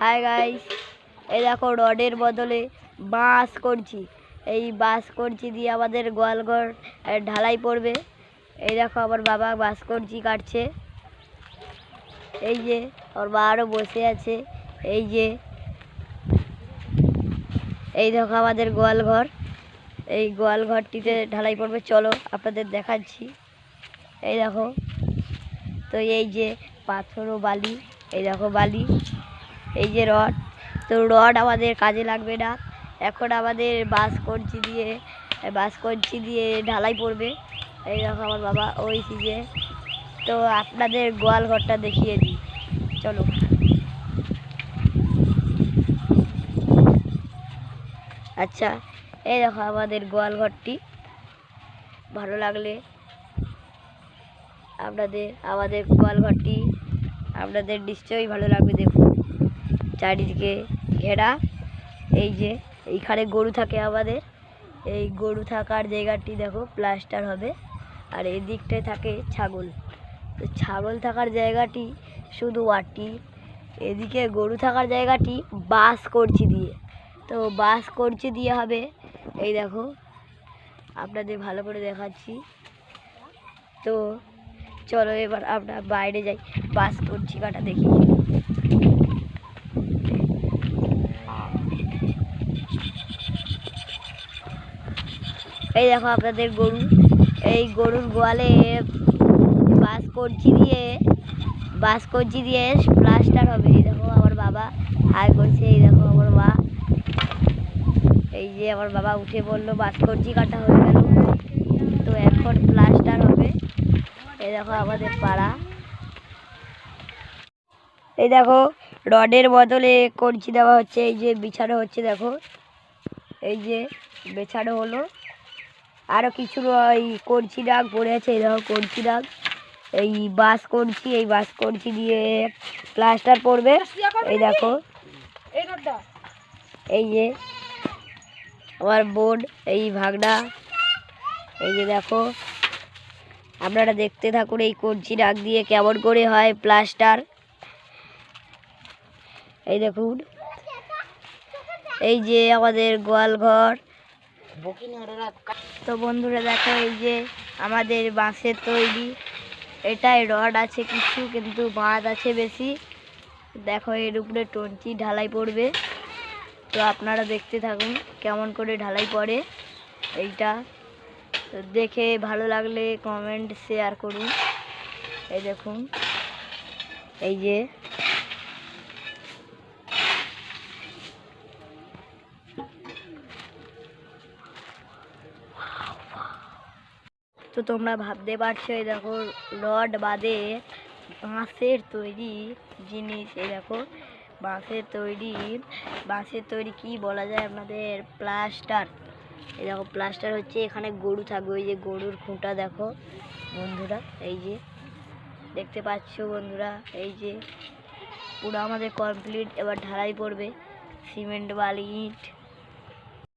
Hi guys, এই দেখো রডের বদলে বাঁশ করছি। এই বাঁশ করছি দিয়ে আমাদের গোয়ালঘর ঢালাই পড়বে। এই দেখো আমার বাবা বাঁশ করছি কাটছে। এই যে ওর মা আরও বসে আছে। এই যে এই দেখো আমাদের গোয়ালঘর। এই গোয়ালঘরটিতে ঢালাই পড়বে, চলো আপনাদের দেখাচ্ছি। এই দেখো, তো এই যে পাথর ও বালি, এই দেখো বালি, এই যে রড। তো রড আমাদের কাজে লাগবে না, এখন আমাদের বাঁশ কঞ্চি দিয়ে ঢালাই পড়বে। এই দেখো আমার বাবা ওই যে। তো আপনাদের গোয়াল ঘরটা দেখিয়ে দিই, চলো। আচ্ছা, এই দেখো আমাদের গোয়াল ঘরটি। ভালো লাগলে আমাদের গোয়াল ঘরটি আপনাদের নিশ্চয়ই ভালো লাগবে। দেখুন চারিদিকে ঘেরা। এই যে এইখানে গরু থাকে আমাদের, এই গরু থাকার জায়গাটি দেখো প্লাস্টার হবে। আর এই দিকটায় থাকে ছাগল। তো ছাগল থাকার জায়গাটি শুধু মাটি, এদিকে গরু থাকার জায়গাটি বাঁশ করছি দিয়ে। তো বাঁশ করছি দিয়ে হবে। এই দেখো আপনাদের ভালো করে দেখাচ্ছি। তো চলো এবার আমরা বাইরে যাই, বাঁশ করছি কাটা দেখি। এই দেখো আপনাদের গরু, এই গরুর গোয়ালে বাঁশ কঞ্চি দিয়ে প্লাস্টার হবে। এই দেখো আমার বাবা হাই করছে, এই দেখো আমার মা। এই যে আমার বাবা উঠে বললো বাঁশ কঞ্চি কাটা হয়ে গেল, তো এখন প্লাস্টার হবে। এই দেখো আমাদের পাড়া। এই দেখো রডের বদলে কঞ্চি দেওয়া হচ্ছে। এই যে বিছানো হচ্ছে, দেখো এই যে বেছানো হলো। আরও কিছু ওই কঞ্চি দাগ পড়ে আছে। এই দেখো কঞ্চি দাগ। এই বাঁশ কঞ্চি দিয়ে প্লাস্টার পড়বে। এই দেখো, এই যে আমার বোন, এই ভাগনা। এই যে দেখো, আপনারা দেখতে থাকুন এই কঞ্চি দাগ দিয়ে কেমন করে হয় প্লাস্টার। এই দেখুন, এই যে আমাদের গোয়াল ঘর। তো বন্ধুরা দেখো, এই যে আমাদের বাঁশের তৈরি। এটাই রড আছে কিছু, কিন্তু বাঁধ আছে বেশি। দেখো এর উপরে টঞ্চি ঢালাই পড়বে। তো আপনারা দেখতে থাকুন কেমন করে ঢালাই পড়ে এইটা। দেখে ভালো লাগলে কমেন্ট শেয়ার করুন। এই দেখুন, এই যে তো তোমরা ভাবতে পারছো, এই দেখো রড বাদে বাঁশের তৈরি জিনিস। এই দেখো বাঁশের তৈরি কি বলা যায় আপনাদের, প্লাস্টার। এই দেখো প্লাস্টার হচ্ছে, এখানে গরু থাকবে। ওই যে গরুর খুঁটা দেখো বন্ধুরা, এই যে দেখতে পাচ্ছ বন্ধুরা। এই যে পুরো আমাদের কমপ্লিট, এবার ঢালাই পড়বে সিমেন্ট বালি ইট।